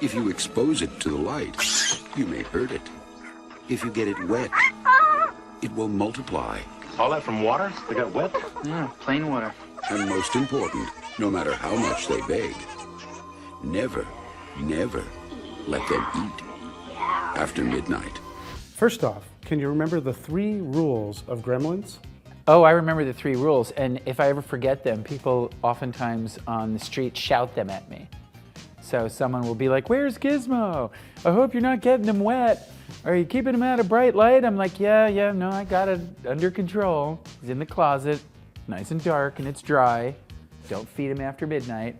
If you expose it to the light, you may hurt it. If you get it wet, it will multiply. All that from water? They got wet? Yeah, plain water. And most important, no matter how much they beg, never, never let them eat after midnight. First off, can you remember the 3 rules of Gremlins? Oh, I remember the 3 rules, and if I ever forget them, people oftentimes on the street shout them at me. So someone will be like, "Where's Gizmo? I hope you're not getting him wet. Are you keeping him out of bright light?" I'm like, yeah, no, I got it under control. He's in the closet, nice and dark, and it's dry. Don't feed him after midnight.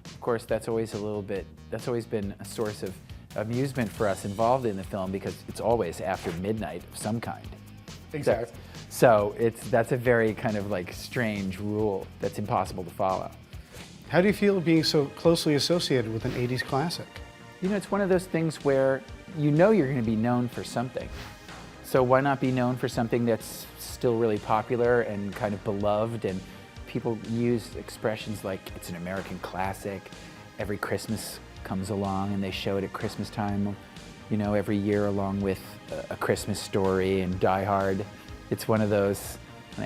Of course, that's always been a source of amusement for us involved in the film because it's always after midnight of some kind. Exactly. So that's a very kind of like strange rule that's impossible to follow. How do you feel being so closely associated with an 80s classic? You know, it's one of those things where you know you're going to be known for something. So why not be known for something that's still really popular and kind of beloved, and people use expressions like it's an American classic. Every Christmas comes along and they show it at Christmas time, you know, every year along with A Christmas Story and Die Hard. It's one of those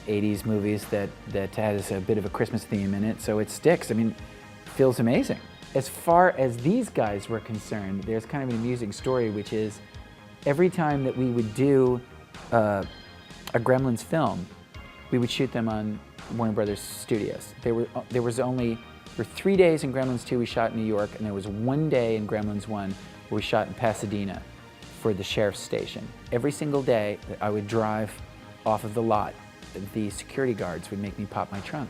80s movies that has a bit of a Christmas theme in it, so it sticks. I mean, it feels amazing. As far as these guys were concerned, there's kind of an amusing story, which is every time that we would do a Gremlins film, we would shoot them on Warner Brothers Studios. There were 3 days in Gremlins 2 we shot in New York, and there was 1 day in Gremlins 1 where we shot in Pasadena for the sheriff's station. Every single day that I would drive off of the lot, the security guards would make me pop my trunk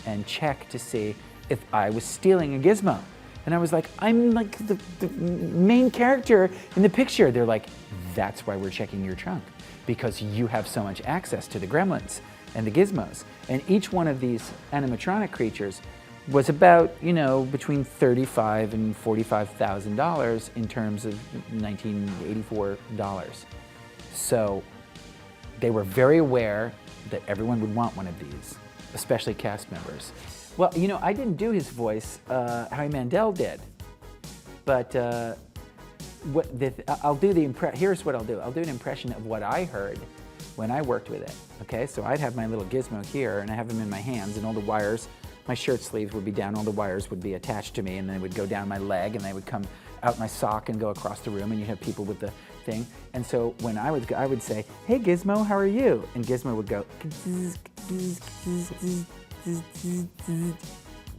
and check to see if I was stealing a gizmo. And I was like, I'm like the main character in the picture. They're like, that's why we're checking your trunk, because you have so much access to the Gremlins and the gizmos. And each one of these animatronic creatures was about, you know, between $35,000 and $45,000 in terms of 1984 dollars. So they were very aware that everyone would want one of these, especially cast members. Well, you know, I didn't do his voice, Howie Mandel did, but here's what I'll do. I'll do an impression of what I heard when I worked with it, okay? So I'd have my little gizmo here, and I have them in my hands, and all the wires, my shirt sleeves would be down, all the wires would be attached to me, and they would go down my leg, and they would come out my sock and go across the room, and you'd have people with the thing. And so when I would say, "Hey Gizmo, how are you?" And Gizmo would go,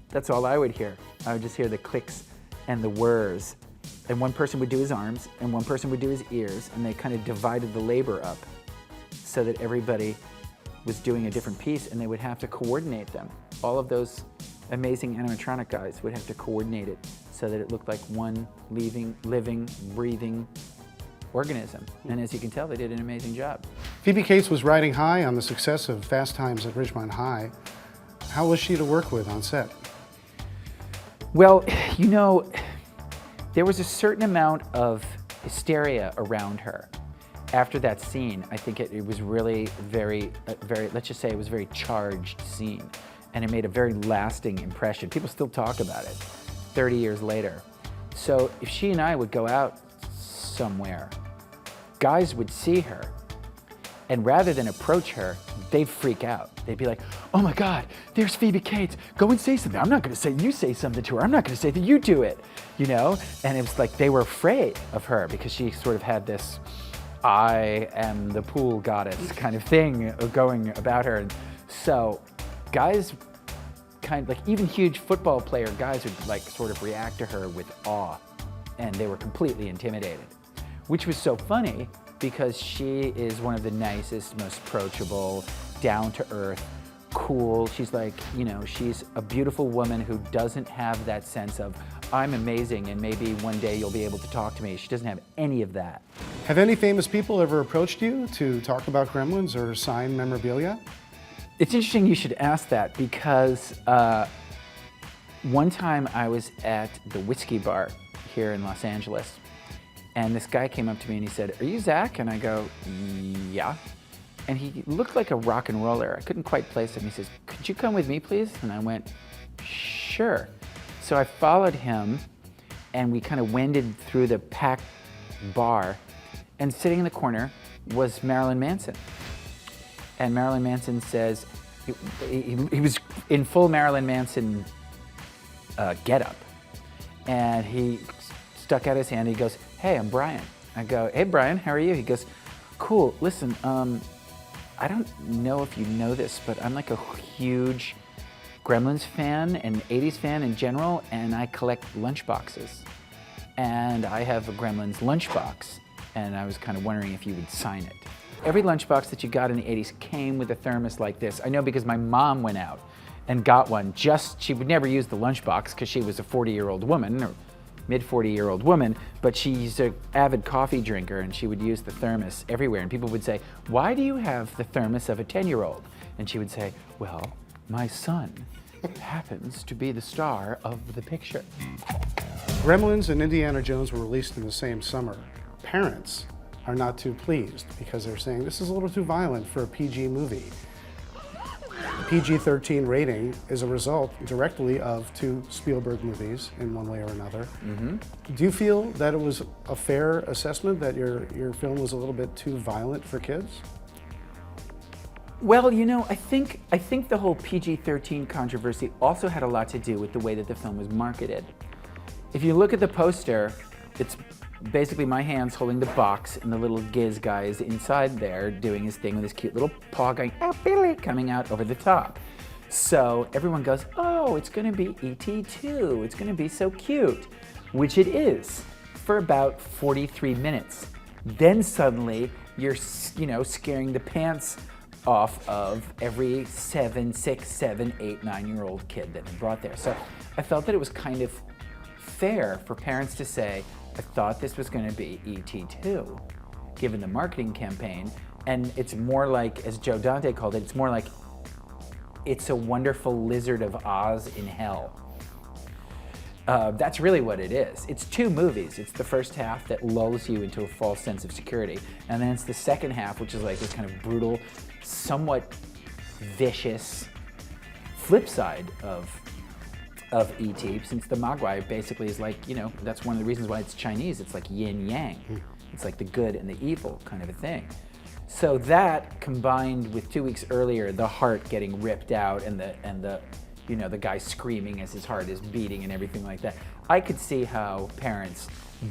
that's all I would hear. I would just hear the clicks and the whirs. And one person would do his arms, and one person would do his ears, and they kind of divided the labor up so that everybody was doing a different piece, and they would have to coordinate them. All of those amazing animatronic guys would have to coordinate it so that it looked like one living, breathing organism. And as you can tell, they did an amazing job. Phoebe Kates was riding high on the success of Fast Times at Ridgemont High. How was she to work with on set? Well, you know, there was a certain amount of hysteria around her. After that scene, I think it was really very, let's just say it was a very charged scene. And it made a very lasting impression. People still talk about it 30 years later. So if she and I would go out somewhere, guys would see her, and rather than approach her, they'd freak out. They'd be like, "Oh my God, there's Phoebe Kates. Go and say something. I'm not gonna say you say something to her. I'm not gonna say that you do it," you know? And it was like they were afraid of her because she sort of had this, I am the pool goddess kind of thing going about her. And so guys kind of like, even huge football player guys would like sort of react to her with awe, and they were completely intimidated, which was so funny because she is one of the nicest, most approachable, down-to-earth, cool. She's like, you know, she's a beautiful woman who doesn't have that sense of, I'm amazing and maybe one day you'll be able to talk to me. She doesn't have any of that. Have any famous people ever approached you to talk about Gremlins or sign memorabilia? It's interesting you should ask that because one time I was at the whiskey bar here in Los Angeles, and this guy came up to me and he said, "Are you Zach?" And I go, "Yeah." And he looked like a rock and roller. I couldn't quite place him. He says, "Could you come with me, please?" And I went, "Sure." So I followed him, and we kind of wended through the packed bar, and sitting in the corner was Marilyn Manson. And Marilyn Manson says, he was in full Marilyn Manson getup, and he stuck out his hand. He goes, "Hey, I'm Brian." I go, "Hey, Brian, how are you?" He goes, "Cool. Listen, I don't know if you know this, but I'm like a huge Gremlins fan and 80s fan in general, and I collect lunchboxes. And I have a Gremlins lunchbox, and I was kind of wondering if you would sign it." Every lunchbox that you got in the 80s came with a thermos like this. I know because my mom went out and got one. She would never use the lunchbox because she was a 40-year-old woman, or mid-40-year-old woman, but she's an avid coffee drinker, and she would use the thermos everywhere. And people would say, "Why do you have the thermos of a 10-year-old? And she would say, "Well, my son happens to be the star of the picture." Gremlins and Indiana Jones were released in the same summer. Parents are not too pleased because they're saying this is a little too violent for a PG movie. The PG-13 rating is a result directly of two Spielberg movies in one way or another. Do you feel that it was a fair assessment that your film was a little bit too violent for kids? Well, you know, I think the whole PG-13 controversy also had a lot to do with the way that the film was marketed. If you look at the poster, it's basically my hands holding the box, and the little Giz guy is inside there doing his thing with his cute little paw going, "Oh, Billy," coming out over the top. So everyone goes, "Oh, it's going to be E.T. 2. It's going to be so cute," which it is for about 43 minutes. Then suddenly you're, scaring the pants off of every 6, 7, 8, 9-year-old kid that they brought there. So I felt that it was kind of fair for parents to say, "I thought this was going to be E.T. 2, given the marketing campaign." And it's more like, as Joe Dante called it, it's more like It's a Wonderful Lizard of Oz in hell. That's really what it is. It's two movies. It's the first half that lulls you into a false sense of security, and then it's the second half, which is like this kind of brutal, somewhat vicious flip side of E.T., since the Mogwai basically is like, that's one of the reasons why it's Chinese. It's like yin yang. It's like the good and the evil kind of a thing. So that, combined with 2 weeks earlier, the heart getting ripped out and the guy screaming as his heart is beating and everything like that, I could see how parents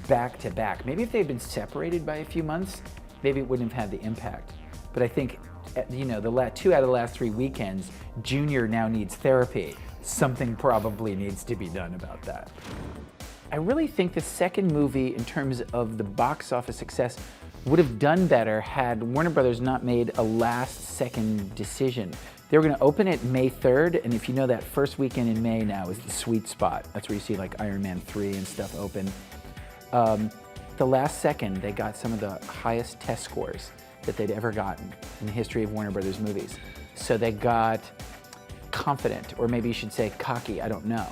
back to back, maybe if they'd been separated by a few months, maybe it wouldn't have had the impact. But I think, the 2 out of the last 3 weekends, Junior now needs therapy. Something probably needs to be done about that. I really think the second movie, in terms of the box office success, would have done better had Warner Brothers not made a last-second decision. They were going to open it May 3rd, and if you know, that first weekend in May now is the sweet spot. That's where you see like Iron Man 3 and stuff open. The last second, they got some of the highest test scores that they'd ever gotten in the history of Warner Brothers movies. So they got confident, or maybe you should say cocky, I don't know.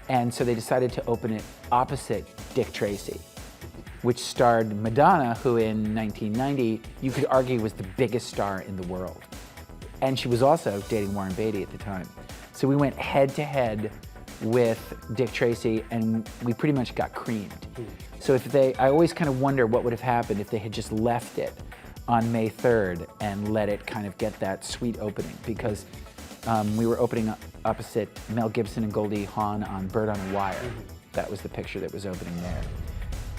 And so they decided to open it opposite Dick Tracy, which starred Madonna, who in 1990, you could argue was the biggest star in the world. And she was also dating Warren Beatty at the time. So we went head to head with Dick Tracy, and we pretty much got creamed. So I always kind of wonder what would have happened if they had just left it on May 3rd and let it kind of get that sweet opening, because we were opening opposite Mel Gibson and Goldie Hawn on Bird on a Wire. That was the picture that was opening there.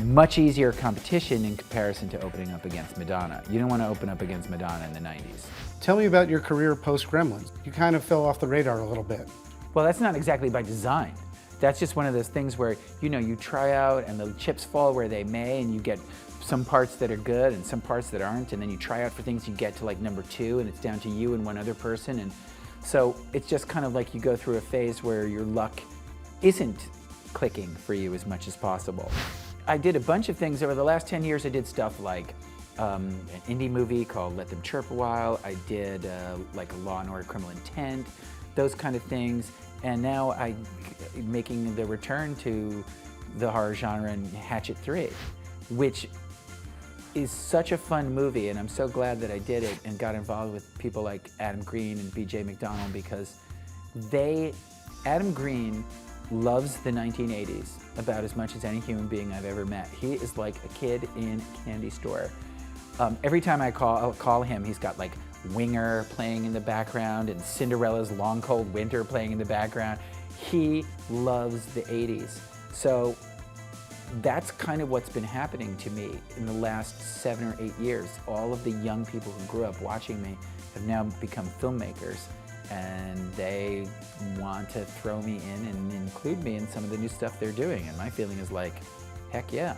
Much easier competition in comparison to opening up against Madonna. You don't want to open up against Madonna in the 90s. Tell me about your career post-Gremlins. You kind of fell off the radar a little bit. Well, that's not exactly by design. That's just one of those things where, you try out and the chips fall where they may, and you get some parts that are good and some parts that aren't, and then you try out for things, you get to like number 2, and it's down to you and one other person. And so it's just kind of like you go through a phase where your luck isn't clicking for you as much as possible. I did a bunch of things over the last 10 years. I did stuff like an indie movie called Let Them Chirp a While. I did like a Law and Order Criminal Intent, those kind of things. And now I'm making the return to the horror genre in Hatchet 3, which is such a fun movie, and I'm so glad that I did it and got involved with people like Adam Green and B.J. McDonald, because Adam Green loves the 1980s about as much as any human being I've ever met. He is like a kid in a candy store. Every time I'll call him, he's got like Winger playing in the background and Cinderella's Long Cold Winter playing in the background. He loves the 80s. So that's kind of what's been happening to me in the last 7 or 8 years. All of the young people who grew up watching me have now become filmmakers, and they want to throw me in and include me in some of the new stuff they're doing. And my feeling is like, heck yeah.